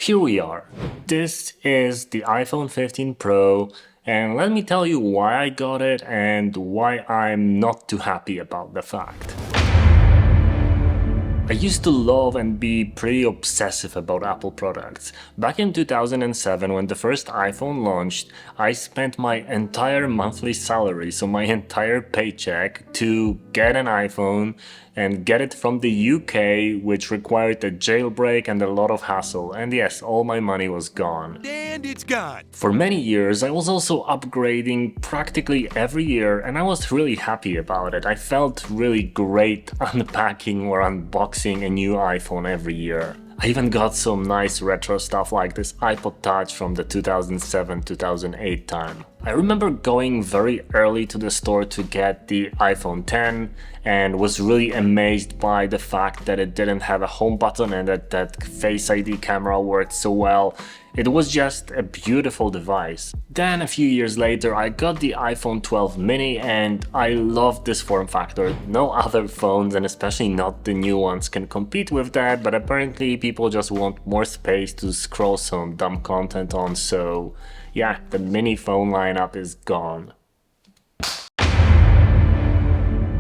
here we are. This is the iPhone 15 Pro, and let me tell you why I got it and why I'm not too happy about the fact. I used to love and be pretty obsessive about Apple products. Back in 2007, when the first iPhone launched, I spent my entire monthly salary, so my entire paycheck, to get an iPhone and get it from the UK, which required a jailbreak and a lot of hassle. And yes, all my money was gone. And it's gone. For many years, I was also upgrading practically every year, and I was really happy about it. I felt really great unpacking or unboxing a new iPhone every year. I even got some nice retro stuff like this iPod Touch from the 2007-2008 time. I remember going very early to the store to get the iPhone X and was really amazed by the fact that it didn't have a home button and that Face ID camera worked so well. It was just a beautiful device. Then a few years later I got the iPhone 12 mini and I loved this form factor. No other phones, and especially not the new ones, can compete with that, but apparently people just want more space to scroll some dumb content on, so yeah, the mini phone lineup is gone.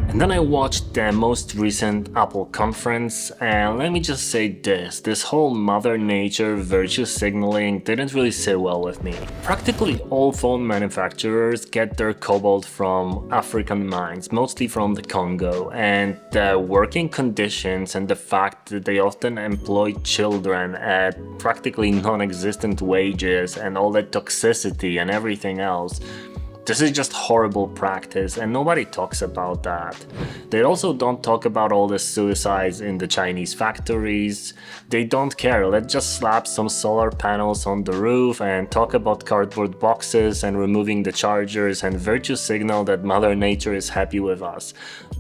And then I watched the most recent Apple conference, and let me just say this whole Mother Nature virtue signaling didn't really sit well with me. Practically all phone manufacturers get their cobalt from African mines, mostly from the Congo, and the working conditions and the fact that they often employ children at practically non-existent wages and all the toxicity and everything else. This is just horrible practice, and nobody talks about that. They also don't talk about all the suicides in the Chinese factories. They don't care. Let's just slap some solar panels on the roof and talk about cardboard boxes and removing the chargers and virtue signal that Mother Nature is happy with us.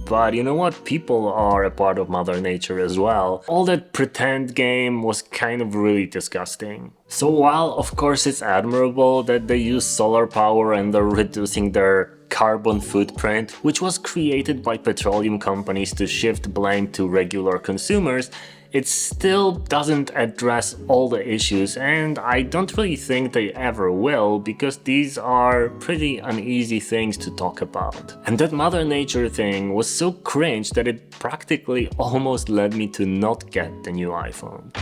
But you know what? People are a part of Mother Nature as well. All that pretend game was kind of really disgusting. So while of course it's admirable that they use solar power and they're reducing their carbon footprint, which was created by petroleum companies to shift blame to regular consumers, it still doesn't address all the issues, and I don't really think they ever will, because these are pretty uneasy things to talk about. And that Mother Nature thing was so cringe that it practically almost led me to not get the new iPhone.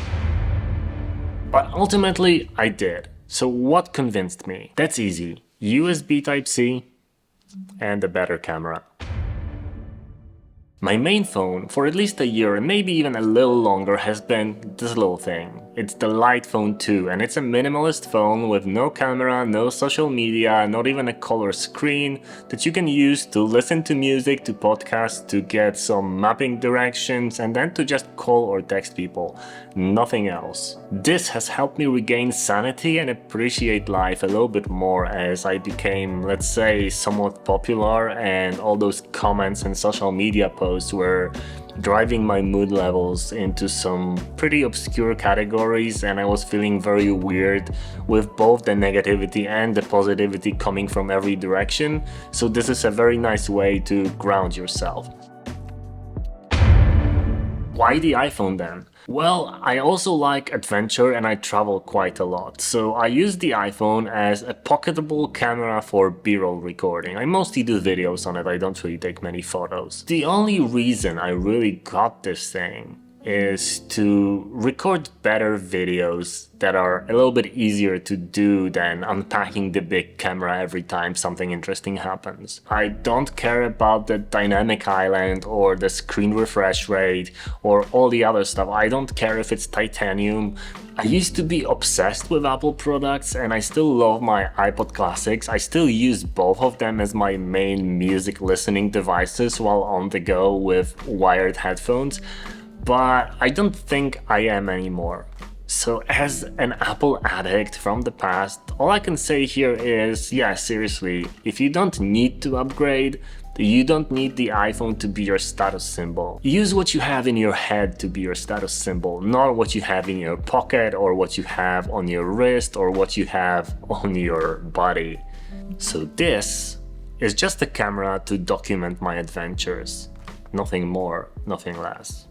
But ultimately, I did. So what convinced me? That's easy. USB Type-C and a better camera. My main phone, for at least a year and maybe even a little longer, has been this little thing. It's the Light Phone 2, and it's a minimalist phone with no camera, no social media, not even a color screen, that you can use to listen to music, to podcasts, to get some mapping directions, and then to just call or text people. Nothing else. This has helped me regain sanity and appreciate life a little bit more as I became, let's say, somewhat popular, and all those comments and social media posts were driving my mood levels into some pretty obscure categories, and I was feeling very weird with both the negativity and the positivity coming from every direction. So this is a very nice way to ground yourself. Why the iPhone then? Well, I also like adventure and I travel quite a lot, so I use the iPhone as a pocketable camera for B-roll recording. I mostly do videos on it, I don't really take many photos. The only reason I really got this thing is to record better videos that are a little bit easier to do than unpacking the big camera every time something interesting happens. I don't care about the dynamic island or the screen refresh rate or all the other stuff. I don't care if it's titanium. I used to be obsessed with Apple products, and I still love my iPod Classics. I still use both of them as my main music listening devices while on the go with wired headphones. But I don't think I am anymore. So as an Apple addict from the past, all I can say here is, yeah, seriously, if you don't need to upgrade, you don't need the iPhone to be your status symbol. Use what you have in your head to be your status symbol, not what you have in your pocket or what you have on your wrist or what you have on your body. So this is just a camera to document my adventures. Nothing more, nothing less.